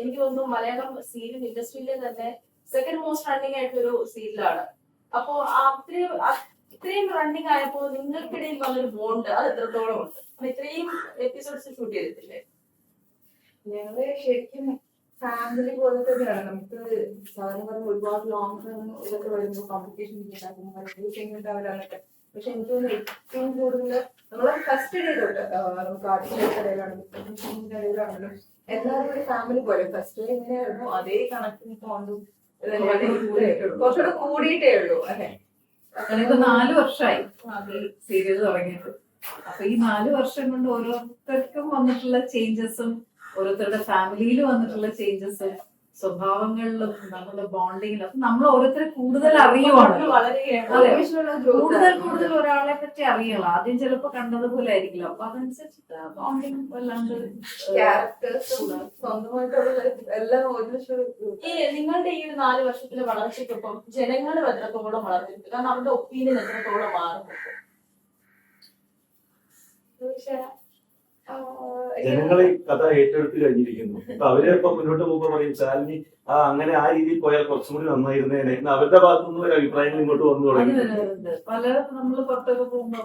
എനിക്ക് തോന്നുന്നു മലയാളം സീരിയൽ ഇൻഡസ്ട്രിയിലെ തന്നെ സെക്കൻഡ് മോസ്റ്റ് റണ്ണിങ് ആയിട്ടൊരു സീരിയലാണ്. അപ്പോ ഇത്രയും റണ്ണിങ് ആയപ്പോ നിങ്ങൾക്കിടയിൽ വന്നൊരു ബോണ്ട് അത് എത്രത്തോളം ഉണ്ട്? ഇത്രയും എപ്പിസോഡ്സ് ഷൂട്ട് ചെയ്തിട്ടില്ലേ? ഞങ്ങള് ശരിക്കും ഫാമിലി പോലെ തന്നെയാണ്. നമുക്ക് സാധാരണ പറഞ്ഞ ഒരുപാട് ലോങ് ടേം ഇതൊക്കെ വരുമ്പോൾ കോംപ്ലിക്കേഷൻ ഉണ്ടാകുമ്പോഴൊക്കെ. പക്ഷെ എനിക്ക് തോന്നുന്നു ഏറ്റവും കൂടുതൽ നമ്മളെ ഫസ്റ്റ് ഡേ തൊട്ട് നമുക്ക് ആർട്ടിസ്റ്റിന്റെ ഇടയിലാണെങ്കിലും എല്ലാവരും ഒരു ഫാമിലി പോലെ ഫസ്റ്റ് ഡേ എങ്ങനെയായിരുന്നു അതേ കണക്കിന് പോണ്ടും കുറച്ചുകൂടെ കൂടിയിട്ടേ ഉള്ളൂ. അല്ലെ, ഞാനിപ്പോ 4 വർഷമായി സീരിയൽ തുടങ്ങിയിട്ട്. അപ്പൊ ഈ 4 വർഷം കൊണ്ട് ഓരോരുത്തർക്കും വന്നിട്ടുള്ള ചേഞ്ചസും ഓരോരുത്തരുടെ ഫാമിലിയിൽ വന്നിട്ടുള്ള ചേഞ്ചസും സ്വഭാവങ്ങളിലും നമ്മുടെ ബോണ്ടിങ്ങിലും അപ്പൊ നമ്മൾ ഓരോരുത്തരെ കൂടുതൽ അറിയുവാണ്. കൂടുതൽ ഒരാളെ പറ്റി അറിയണം. ആദ്യം ചിലപ്പോ കണ്ടതുപോലെ ആയിരിക്കില്ല. അപ്പൊ അതനുസരിച്ചിട്ട് ബോണ്ടിങ് വല്ലാണ്ട് സ്വന്തമായിട്ടുള്ള എല്ലാം നിങ്ങളുടെ ഈ ഒരു 4 വർഷത്തിലെ വളർച്ചയ്ക്കൊപ്പം ജനങ്ങളും എത്രത്തോളം വളർന്നിട്ടുണ്ട്? കാരണം അവരുടെ ഒപ്പീനിയൻ എത്രത്തോളം മാറുന്നുണ്ട്? ജനങ്ങൾ ഈ കഥ ഏറ്റെടുത്ത് കഴിഞ്ഞിരിക്കുന്നു. അപ്പൊ അവര് ഇപ്പൊ മുന്നോട്ട് പോകുമ്പോ പറയും ശാലിനി അങ്ങനെ ആ രീതിയിൽ പോയാൽ കുറച്ചും കൂടി നന്നായിരുന്നേനെ എന്ന് അവരുടെ ഭാഗത്തുനിന്ന് ഒരു അഭിപ്രായങ്ങൾ ഇങ്ങോട്ട് വന്നു തുടങ്ങി. പല നമ്മള് പുറത്തൊക്കെ പോകുമ്പോ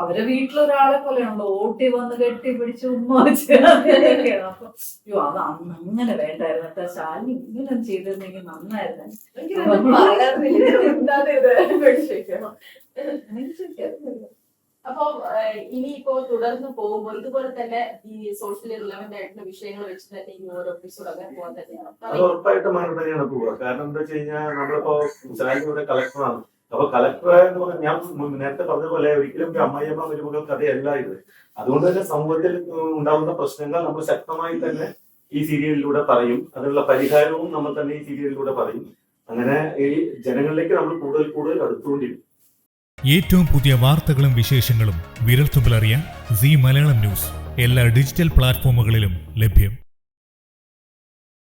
അവരെ വീട്ടിലൊരാളെ പോലെയാണല്ലോ ഓട്ടി വന്ന് കെട്ടി പിടിച്ച് ഉമ്മ വെച്ച് അങ്ങനെയൊക്കെയാണ്. അപ്പൊ അത് അങ്ങനെ വേണ്ടായിരുന്നു ശാലിനി ഇങ്ങനെ ചെയ്തിരുന്നെങ്കിൽ നന്നായിരുന്നു. അപ്പൊ ഇനിയിപ്പോ തുടർന്ന് പോകുമ്പോൾ ഇതുപോലെ തന്നെ ഈ സോഷ്യലി റിലവന്റ് ആയിട്ടുള്ള വിഷയങ്ങൾ വെച്ച് തന്നെ ഈ ഓരോ എപ്പിസോഡ് അങ്ങനെ പോകാൻ തന്നെയാണ്? അത് ഉറപ്പായിട്ടും അങ്ങനെ തന്നെയാണ് പോവുക. കാരണം എന്താ വെച്ച് കഴിഞ്ഞാൽ നമ്മളിപ്പോ ശാലിനിയുടെ കളക്ടറാണ്. അപ്പൊ കളക്ടർ എന്ന് പറഞ്ഞാൽ ഞാൻ നേരത്തെ പറഞ്ഞ പോലെ ഒരിക്കലും അമ്മായിയമ്മ മരുമകൾ കഥയല്ല ഇത്. അതുകൊണ്ട് തന്നെ സമൂഹത്തിൽ ഉണ്ടാകുന്ന പ്രശ്നങ്ങൾ നമ്മൾ ശക്തമായി തന്നെ ഈ സീരിയലിലൂടെ പറയും. അതിനുള്ള പരിഹാരവും നമ്മൾ തന്നെ ഈ സീരിയലിലൂടെ പറയും. അങ്ങനെ ഈ ജനങ്ങളിലേക്ക് നമ്മൾ കൂടുതൽ അടുത്തുകൊണ്ടിരിക്കും. ഏറ്റവും പുതിയ വാർത്തകളും വിശേഷങ്ങളും വിരൽത്തുമ്പിലറിയാൻ സീ മലയാളം ന്യൂസ് എല്ലാ ഡിജിറ്റൽ പ്ലാറ്റ്ഫോമുകളിലും ലഭ്യം.